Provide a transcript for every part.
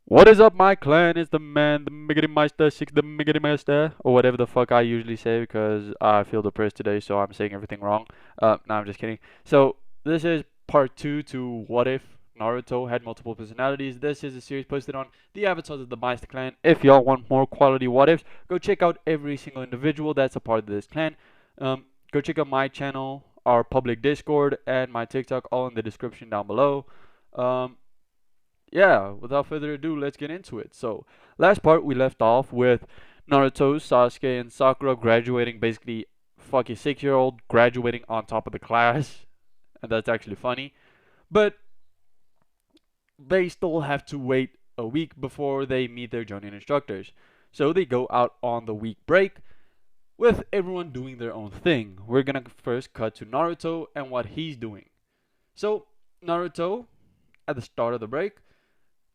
What is up, my clan? It's the man, the SixMysta, the SixMysta, or whatever the fuck I usually say because I feel depressed today, so I'm saying everything wrong. No, I'm just kidding. So, this is part 2 to What If Naruto Had Multiple Personalities. This is a series posted on the avatars of the Mysta clan. If y'all want more quality What Ifs, go check out every single individual that's a part of this clan. Go check out my channel, our public Discord, and my TikTok, all in the description down below. Um, yeah, without further ado, let's get into it. So, last part we left off with Naruto, Sasuke, and Sakura graduating, basically, fuck a 6-year-old graduating on top of the class, and that's actually funny. But they still have to wait a week before they meet their Jonin instructors. So they go out on the week break with everyone doing their own thing. We're gonna first cut to Naruto and what he's doing. So, Naruto, at the start of the break,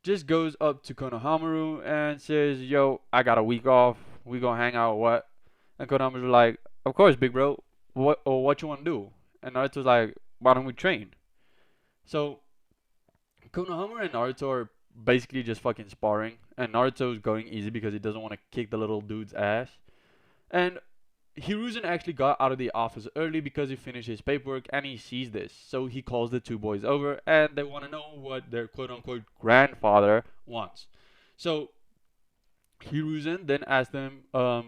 just goes up to Konohamaru and says, "Yo, I got a week off. We gonna hang out. What?" And Konohamaru's like, "Of course, big bro. What you wanna do?" And Naruto's like, "Why don't we train?" So Konohamaru and Naruto are basically just fucking sparring, and Naruto's going easy because he doesn't want to kick the little dude's ass. And Hiruzen actually got out of the office early because he finished his paperwork and he sees this. So he calls the two boys over and they want to know what their quote unquote grandfather wants. So Hiruzen then asks them uh,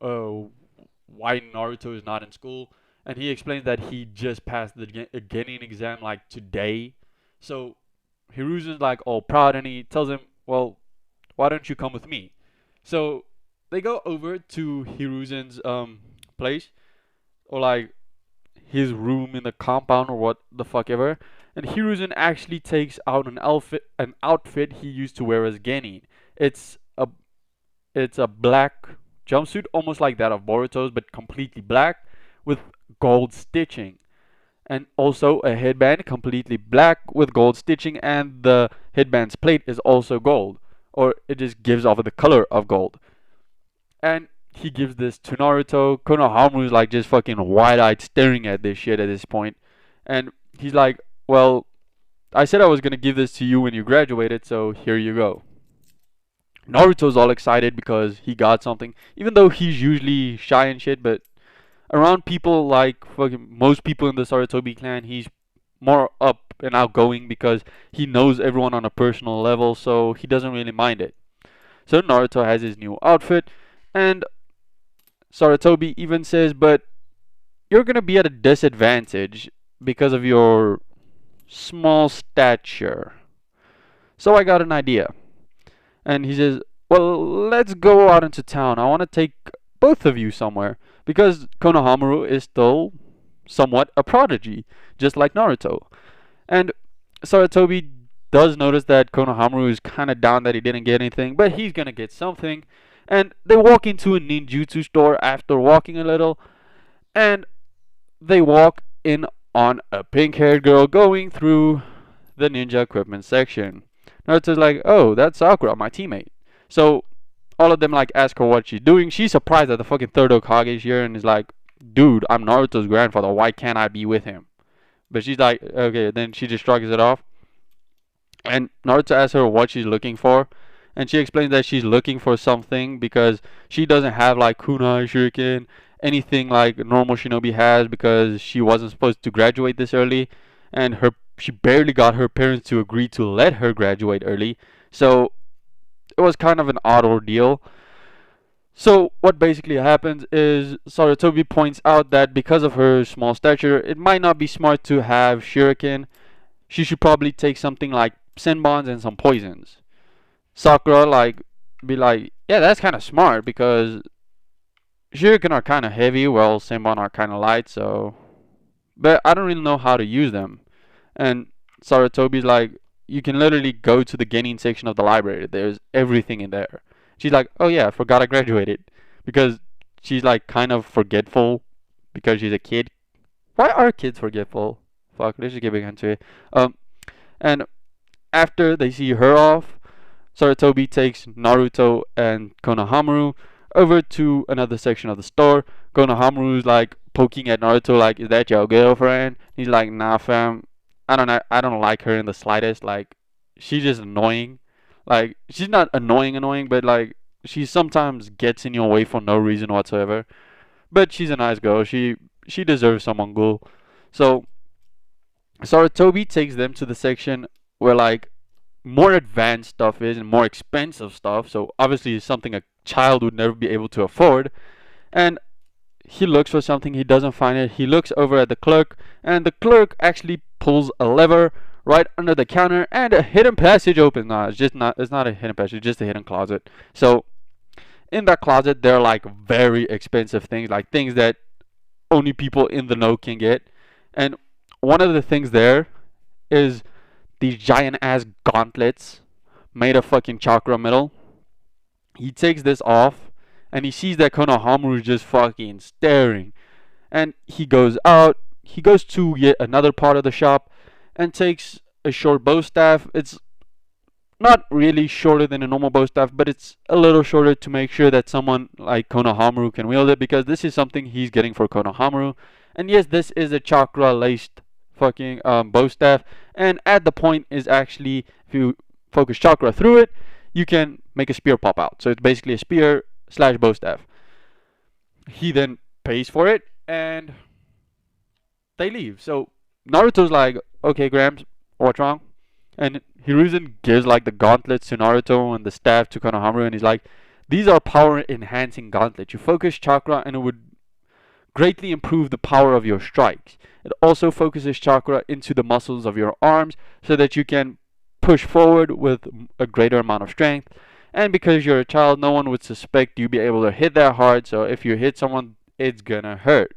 why Naruto is not in school. And he explains that he just passed the Genin exam like today. So Hiruzen's like all proud and he tells him, well, why don't you come with me? So they go over to Hiruzen's place or like his room in the compound or what the fuck ever. And Hiruzen actually takes out an outfit he used to wear as Genin. It's a it's a black jumpsuit, almost like that of Boruto's, but completely black with gold stitching. And also a headband completely black with gold stitching, and the headband's plate is also gold, or it just gives off the color of gold. And he gives this to Naruto. Konohamaru's like just fucking wide-eyed staring at this shit at this point, and he's like, "Well, I said I was gonna give this to you when you graduated, so here you go." Naruto's all excited because he got something, even though he's usually shy and shit. But around people like fucking most people in the Sarutobi clan, he's more up and outgoing because he knows everyone on a personal level, so he doesn't really mind it. So Naruto has his new outfit, and Sarutobi even says, "But you're gonna be at a disadvantage because of your small stature. So I got an idea." And he says, "Well, let's go out into town. I want to take both of you somewhere." Because Konohamaru is still somewhat a prodigy, just like Naruto. And Sarutobi does notice that Konohamaru is kind of down that he didn't get anything, but he's gonna get something. And they walk into a ninjutsu store after walking a little, and they walk in on a pink haired girl going through the ninja equipment section. Naruto's like, "Oh, that's Sakura, my teammate." So all of them like ask her what she's doing. She's surprised that the fucking third Hokage is here and is like, "Dude, I'm Naruto's grandfather. Why can't I be with him?" But she's like, okay. Then she just shrugs it off. And Naruto asks her what she's looking for. And she explains that she's looking for something because she doesn't have like kunai, shuriken, anything like normal shinobi has because she wasn't supposed to graduate this early. And she barely got her parents to agree to let her graduate early. So it was kind of an odd ordeal. So what basically happens is Sarutobi points out that because of her small stature, it might not be smart to have shuriken. She should probably take something like senbons and some poisons. Sakura like be like, "Yeah, that's kind of smart because shuriken are kind of heavy, while senbon are kind of light. So, but I don't really know how to use them." And Sarutobi's like, "You can literally go to the Genin section of the library. There's everything in there." She's like, "Oh yeah, I forgot I graduated," because she's like kind of forgetful because she's a kid. Why are kids forgetful? Fuck, let's just get back into it. And after they see her off, Sarutobi takes Naruto and Konohamaru over to another section of the store. Konohamaru's like poking at Naruto, like, "Is that your girlfriend?" He's like, "Nah, fam. I don't like her in the slightest. Like, she's just annoying. Like, she's not annoying, but like she sometimes gets in your way for no reason whatsoever. But she's a nice girl. She deserves someone cool. So Sarutobi takes them to the section where like more advanced stuff is and more expensive stuff. So obviously it's something a child would never be able to afford. And he looks for something, he doesn't find it. He looks over at the clerk, and the clerk actually pulls a lever right under the counter, and a hidden passage opens. No, it's just not. It's not a hidden passage, it's just a hidden closet. So in that closet, there are like very expensive things, like things that only people in the know can get. And one of the things there is these giant ass gauntlets made of fucking chakra metal. He takes this off, and he sees that Konohamaru is just fucking staring. And he goes out. He goes to yet another part of the shop and takes a short bow staff. It's not really shorter than a normal bow staff, but it's a little shorter to make sure that someone like Konohamaru can wield it, because this is something he's getting for Konohamaru. And yes, this is a chakra laced fucking bow staff, and at the point is actually, if you focus chakra through it, you can make a spear pop out. So it's basically a spear slash bow staff. He then pays for it, and they leave. So Naruto's like, okay, Gramps, what's wrong? And Hiruzen gives like the gauntlets to Naruto and the staff to Konohamaru, and he's like, these are power enhancing gauntlets. You focus chakra and it would greatly improve the power of your strikes. It also focuses chakra into the muscles of your arms so that you can push forward with a greater amount of strength. And because you're a child, no one would suspect you be able to hit that hard, so if you hit someone, it's gonna hurt.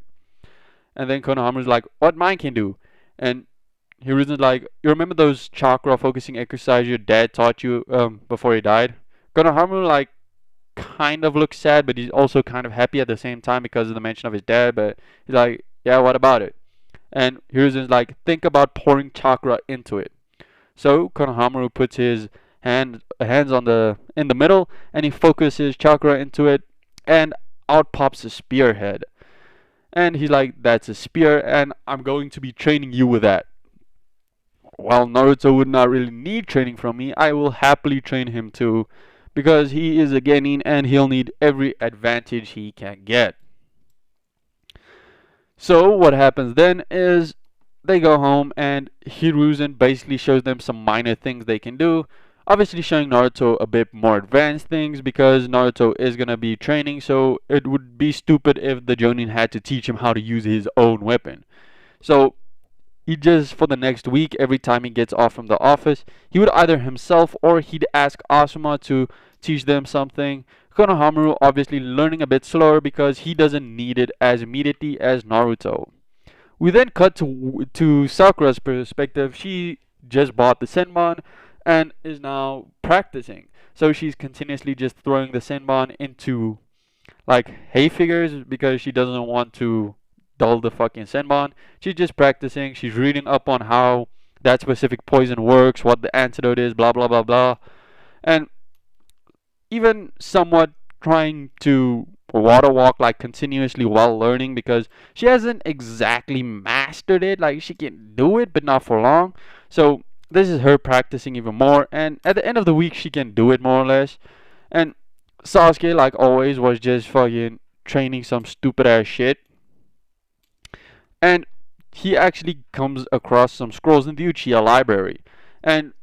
And then Konohamaru's like, what mine can do? And Hiruzen's like, you remember those chakra focusing exercises your dad taught you before he died? Konohamaru like kind of looks sad, but he's also kind of happy at the same time because of the mention of his dad. But he's like, yeah, what about it? And Hiruzen's like, think about pouring chakra into it. So Konohamaru puts his hands on the in the middle, and he focuses chakra into it, and out pops a spearhead. And he's like, that's a spear, and I'm going to be training you with that. While Naruto would not really need training from me, I will happily train him too, because he is a genin and he'll need every advantage he can get. So what happens then is they go home, and Hiruzen basically shows them some minor things they can do. Obviously showing Naruto a bit more advanced things, because Naruto is going to be training, so it would be stupid if the Jonin had to teach him how to use his own weapon. So he just, for the next week, every time he gets off from the office, he would either himself or he'd ask Asuma to teach them something. Konohamaru obviously learning a bit slower because he doesn't need it as immediately as Naruto. We then cut to Sakura's perspective. She just bought the Senbon and is now practicing. So she's continuously just throwing the Senbon into like hay figures because she doesn't want to dull the fucking Senbon. She's just practicing. She's reading up on how that specific poison works, what the antidote is, blah blah blah blah. And even somewhat trying to water walk like continuously while learning, because she hasn't exactly mastered it. Like, she can do it but not for long. So this is her practicing even more, and at the end of the week she can do it more or less. And Sasuke, like always, was just fucking training some stupid ass shit. And he actually comes across some scrolls in the Uchiha library, and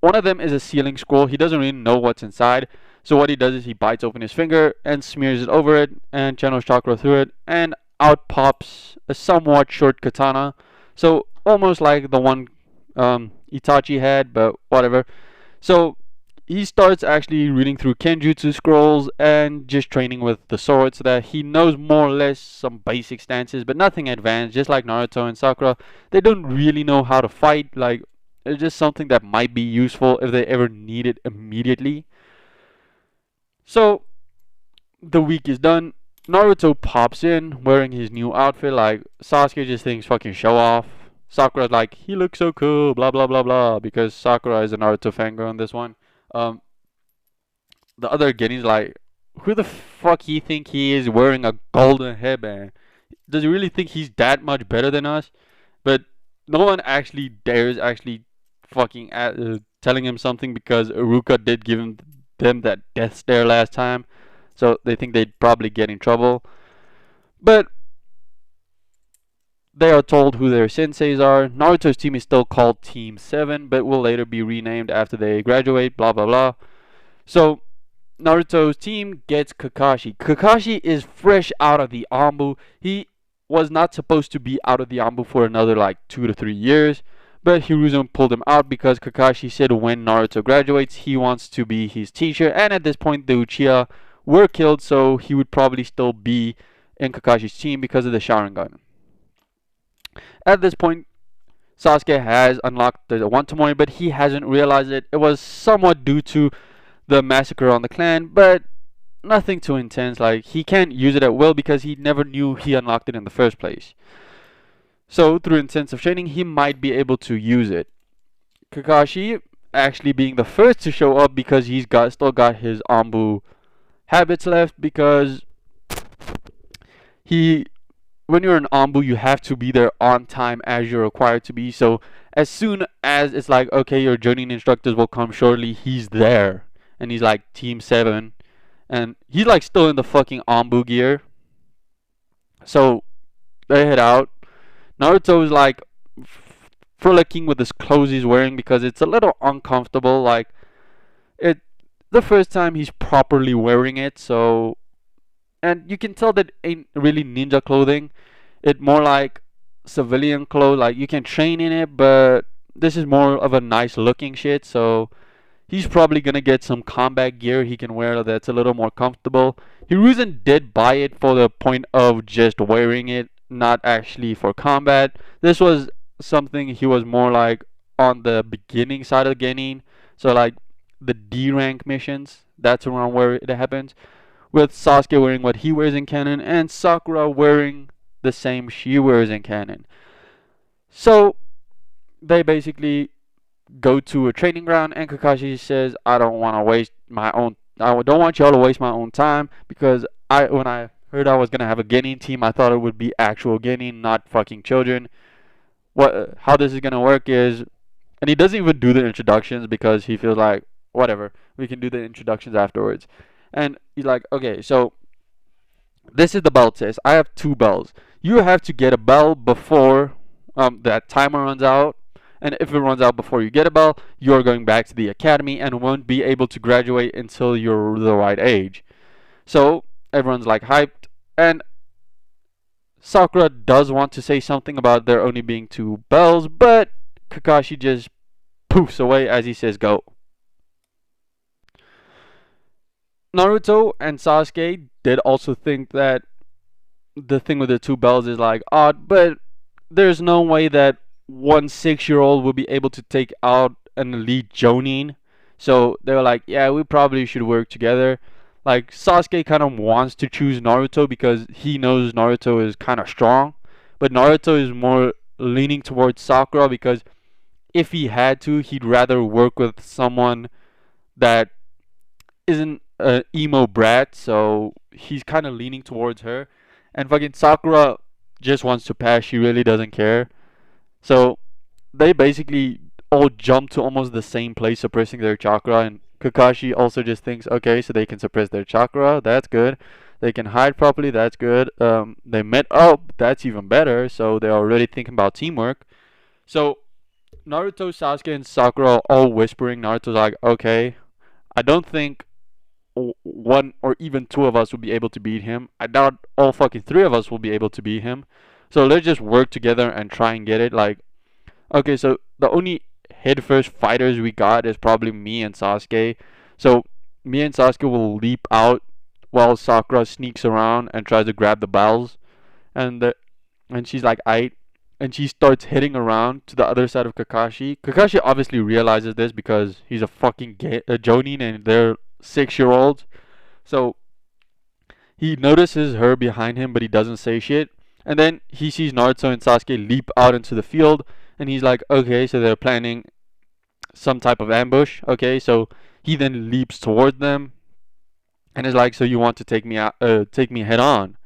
one of them is a sealing scroll. He doesn't really know what's inside, so what he does is he bites open his finger and smears it over it and channels chakra through it, and out pops a somewhat short katana. So almost like the one Itachi had, but whatever. So he starts actually reading through Kenjutsu scrolls and just training with the sword, so that he knows more or less some basic stances, but nothing advanced. Just like Naruto and Sakura, they don't really know how to fight. Like, it's just something that might be useful if they ever need it immediately. So the week is done. Naruto pops in wearing his new outfit. Like, Sasuke just thinks fucking show off. Sakura's like, he looks so cool, blah blah blah blah, because Sakura is a Naruto fangirl on this one. Um, the other Genin's like, who the fuck he think he is wearing a golden headband? Does he really think he's that much better than us? But no one actually dares actually fucking telling him something because Iruka did give them that death stare last time. So they think they'd probably get in trouble. But they are told who their senseis are. Naruto's team is still called Team 7, but will later be renamed after they graduate, blah blah blah. So Naruto's team gets Kakashi. Kakashi is fresh out of the Ambu. He was not supposed to be out of the Ambu for another like 2 to 3 years, but Hiruzen pulled him out because Kakashi said when Naruto graduates, he wants to be his teacher, and at this point the Uchiha were killed, so he would probably still be in Kakashi's team because of the Sharingan. At this point, Sasuke has unlocked the One Tomoe, but he hasn't realized it. It was somewhat due to the massacre on the clan, but nothing too intense. Like, he can't use it at will because he never knew he unlocked it in the first place. So through intensive training, he might be able to use it. Kakashi actually being the first to show up because he's still got his Ambu habits left, because he when you're an Ambu, you have to be there on time as you're required to be. So as soon as it's like, okay, your journeying instructors will come shortly, he's there. And he's like Team 7. And he's like still in the fucking Ambu gear. So they head out. Naruto is like frolicking with his clothes he's wearing because it's a little uncomfortable. Like, it the first time he's properly wearing it, so, and you can tell that it ain't really ninja clothing. It more like civilian clothes. Like, you can train in it, but this is more of a nice looking shit. So he's probably gonna get some combat gear he can wear that's a little more comfortable. Hiruzen did buy it for the point of just wearing it, not actually for combat. This was something he was more like on the beginning side of gaining. So like the D rank missions, that's around where it happens, with Sasuke wearing what he wears in canon and Sakura wearing the same she wears in canon. So they basically go to a training ground, and Kakashi says, I don't want to waste my own I don't want y'all to waste my own time, because when I heard I was gonna have a Genin team, I thought it would be actual Genin, not fucking children. How this is gonna work is, and he doesn't even do the introductions because he feels like, whatever, we can do the introductions afterwards. And he's like, okay, so this is the bell test. I have 2 bells. You have to get a bell before that timer runs out. And if it runs out before you get a bell, you're going back to the academy and won't be able to graduate until you're the right age. So everyone's like hyped. And Sakura does want to say something about there only being 2 bells, but Kakashi just poofs away as he says go. Naruto and Sasuke did also think that the thing with the 2 bells is like odd, but there's no way that 1 6-year-old will be able to take out an elite Jonin. So they were like, yeah, we probably should work together. Like, Sasuke kind of wants to choose Naruto because he knows Naruto is kind of strong, but Naruto is more leaning towards Sakura because if he had to, he'd rather work with someone that isn't a emo brat, so he's kind of leaning towards her. And fucking Sakura just wants to pass. She really doesn't care. So they basically all jump to almost the same place, suppressing their chakra. And Kakashi also just thinks, okay, so they can suppress their chakra. That's good. They can hide properly. That's good. They met up. That's even better. So they're already thinking about teamwork. So Naruto, Sasuke, and Sakura are all whispering. Naruto's like, okay, I don't think one or even 2 of us will be able to beat him. I doubt all fucking 3 of us will be able to beat him. So let's just work together and try and get it. Like, okay, so the only head-first fighters we got is probably me and Sasuke. So me and Sasuke will leap out while Sakura sneaks around and tries to grab the bells. And she's like, aight. And she starts heading around to the other side of Kakashi. Kakashi obviously realizes this because he's a fucking Jonin and they're 6-year-olds. So he notices her behind him, but he doesn't say shit. And then he sees Naruto and Sasuke leap out into the field, and he's like, okay, so they're planning some type of ambush. Okay, so he then leaps towards them, and is like, so you want to take me out, take me head on?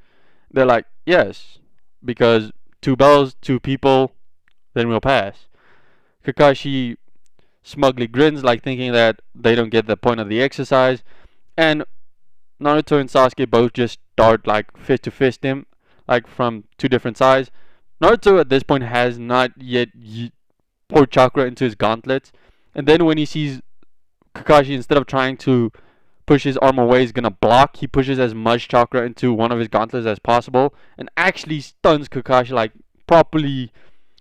They're like, yes, because 2 bells, 2 people, then we'll pass. Kakashi smugly grins, like thinking that they don't get the point of the exercise. And Naruto and Sasuke both just start like fist to fist him, like from two different sides. Naruto at this point has not yet poured chakra into his gauntlets, and then when he sees Kakashi, instead of trying to push his arm away, he's gonna block. He pushes as much chakra into one of his gauntlets as possible, and actually stuns Kakashi, like properly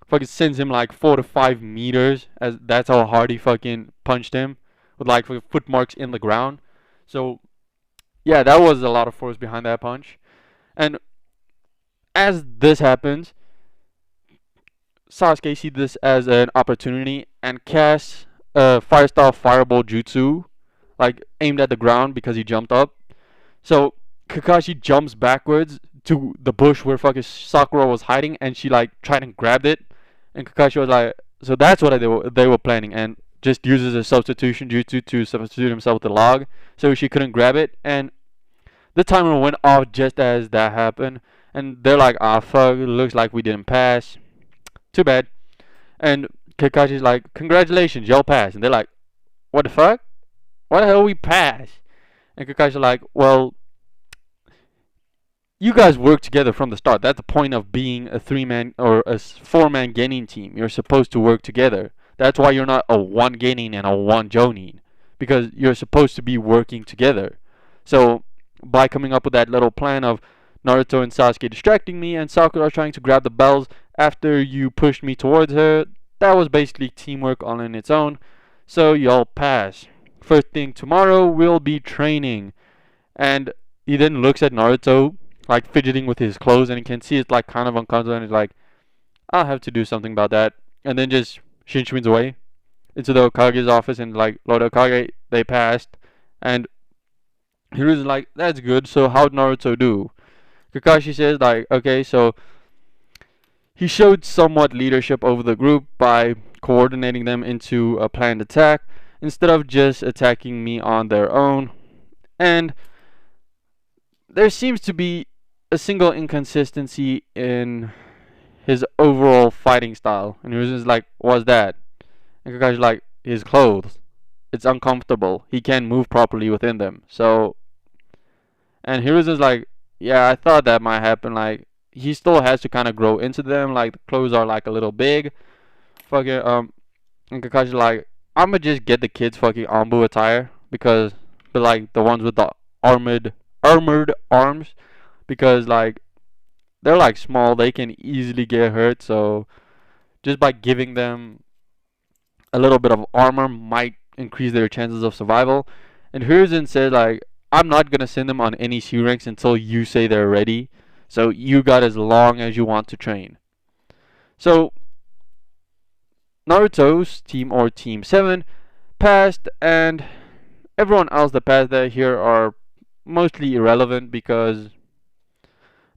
fucking sends him like 4 to 5 meters. As that's how hard he fucking punched him, with like foot marks in the ground. So yeah, that was a lot of force behind that punch. And as this happens, Sasuke sees this as an opportunity and casts a fire style fireball jutsu, like aimed at the ground because he jumped up. So Kakashi jumps backwards to the bush where fucking Sakura was hiding, and she like tried and grabbed it, and Kakashi was like, so that's what they were planning, and just uses a substitution jutsu to substitute himself with the log, so she couldn't grab it, and the timer went off just as that happened, and they're like, ah fuck, it looks like we didn't pass. Too bad. And Kakashi's like, congratulations, y'all passed, and they're like, what the fuck? Why the hell we pass? And Kakashi's like, well, you guys work together from the start. That's the point of being a 3-man or a 4-man Genin team. You're supposed to work together. That's why you're not a 1 Genin and a 1 Jonin. Because you're supposed to be working together. So, by coming up with that little plan of Naruto and Sasuke distracting me and Sakura trying to grab the bells after you pushed me towards her, that was basically teamwork all on its own. So, y'all pass. First thing tomorrow, we'll be training. And he then looks at Naruto like fidgeting with his clothes, and you can see it's like kind of uncomfortable, and he's like, I'll have to do something about that. And then just Shinshwins away into the Okage's office, and like, Lord Okage, they passed. And Hiru's like, that's good, so how'd Naruto do? Kakashi says like, okay, so he showed somewhat leadership over the group by coordinating them into a planned attack instead of just attacking me on their own. And there seems to be a single inconsistency in his overall fighting style. And he was just like, what's that? And Kakashi's like, his clothes. It's uncomfortable. He can't move properly within them. So, and he was just like, yeah, I thought that might happen. Like, he still has to kind of grow into them. Like, the clothes are like a little big. Fucking, and Kakashi's like, I'ma just get the kids fucking Ambu attire. Because, but like, the ones with the armored arms. Because, like, they're like small, they can easily get hurt, so just by giving them a little bit of armor might increase their chances of survival. And Hiruzen said like, I'm not gonna send them on any C ranks until you say they're ready, so you got as long as you want to train. So Naruto's team, or Team 7, passed, and everyone else that passed there here are mostly irrelevant because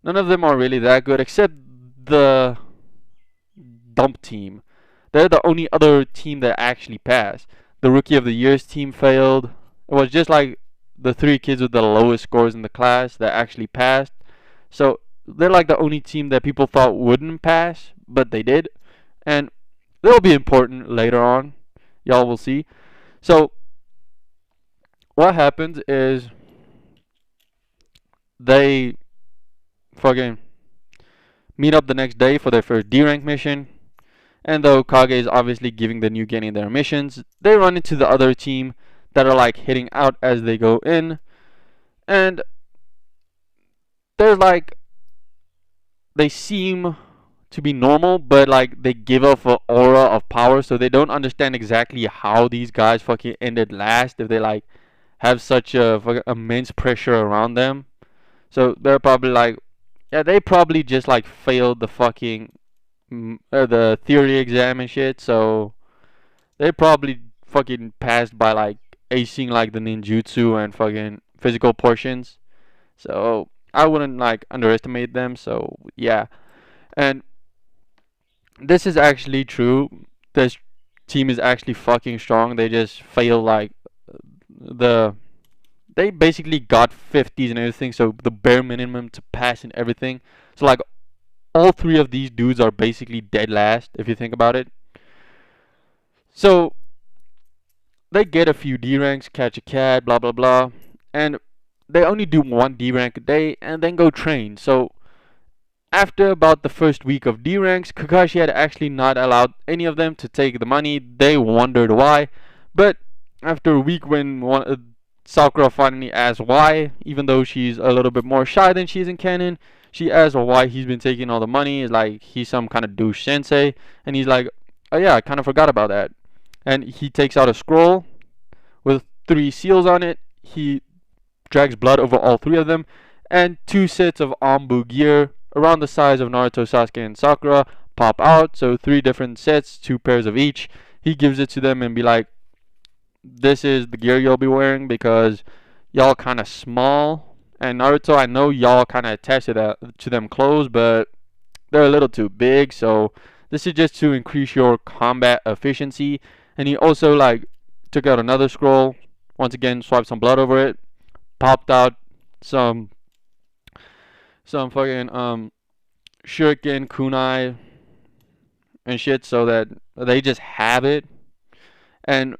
none of them are really that good except the dump team. They're the only other team that actually passed. The Rookie of the Year's team failed. It was just like the 3 kids with the lowest scores in the class that actually passed. So they're like the only team that people thought wouldn't pass, but they did. And they'll be important later on. Y'all will see. So what happens is they fucking meet up the next day for their first D rank mission. And though Kage is obviously giving the new Genin their missions, they run into the other team that are like hitting out as they go in. And they're like, they seem to be normal, but like they give off an aura of power, so they don't understand exactly how these guys fucking ended last if they like have such a fucking immense pressure around them. So they're probably like, yeah, they probably just like failed the fucking the theory exam and shit, so they probably fucking passed by like acing like the ninjutsu and fucking physical portions. So I wouldn't like underestimate them. So yeah, and this is actually true. This team is actually fucking strong. They just fail like the they basically got 50s and everything, so the bare minimum to pass and everything. So like all 3 of these dudes are basically dead last if you think about it. So they get a few D ranks, catch a cat, blah blah blah, and they only do one D rank a day and then go train. So after about the first week of D ranks, Kakashi had actually not allowed any of them to take the money. They wondered why, but after a week, when Sakura finally asked why, even though she's a little bit more shy than she is in canon, she asked why he's been taking all the money. It's like he's some kind of douche sensei, and he's like, "Oh yeah, I kind of forgot about that." And he takes out a scroll with three seals on it. He drags blood over all three of them, and two sets of Anbu gear around the size of Naruto, Sasuke, and Sakura pop out. So three different sets, two pairs of each. He gives it to them and be like, "This is the gear you'll be wearing because y'all kind of small. And Naruto, I know y'all kind of attached to them clothes, but they're a little too big. So this is just to increase your combat efficiency." And he also like took out another scroll. Once again, swiped some blood over it, popped out some fucking shuriken, kunai, and shit, so that they just have it. And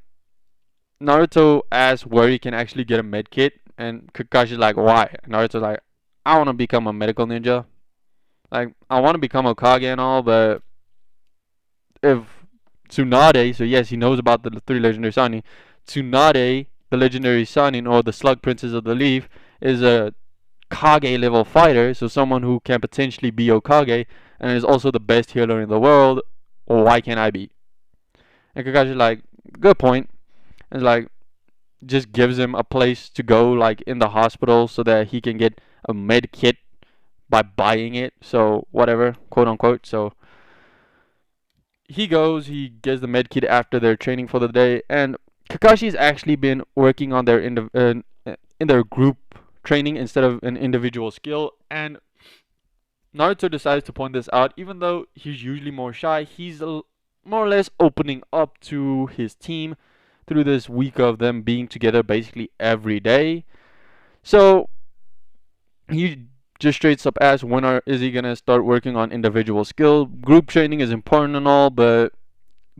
Naruto asks where he can actually get a med kit, and Kakashi's like, "Why?" And Naruto's like, "I want to become a medical ninja. Like, I want to become a Kage and all, but if Tsunade, so yes, he knows about the three legendary Sannin. Tsunade, the legendary Sannin, or the Slug Princess of the Leaf, is a Kage level fighter, so someone who can potentially be Okage, and is also the best healer in the world. Why can't I be?" And Kakashi's like, "Good point." And like, just gives him a place to go, like in the hospital, so that he can get a med kit by buying it. So whatever, quote unquote. So he goes, he gets the med kit after their training for the day, and Kakashi's actually been working on their in their group training instead of an individual skill. And Naruto decides to point this out, even though he's usually more shy. He's more or less opening up to his team through this week of them being together basically every day. So he just straight up asks, is he gonna start working on individual skill? Group training is important and all, but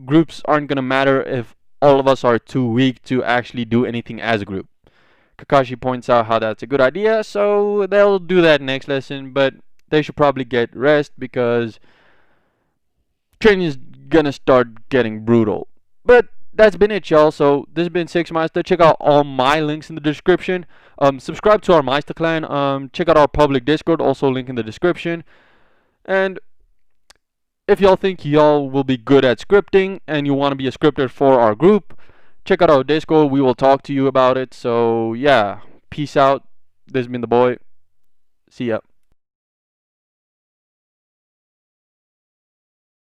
groups aren't gonna matter if all of us are too weak to actually do anything as a group. Kakashi points out how that's a good idea, so they'll do that next lesson, but they should probably get rest because training is gonna start getting brutal. But that's been it, y'all. So this has been SixMysta. Check out all my links in the description. Subscribe to our Mysta clan. Check out our public Discord, also link in the description. And if y'all think y'all will be good at scripting and you want to be a scripter for our group, check out our Discord. We will talk to you about it. So yeah, peace out. This has been the boy. See ya.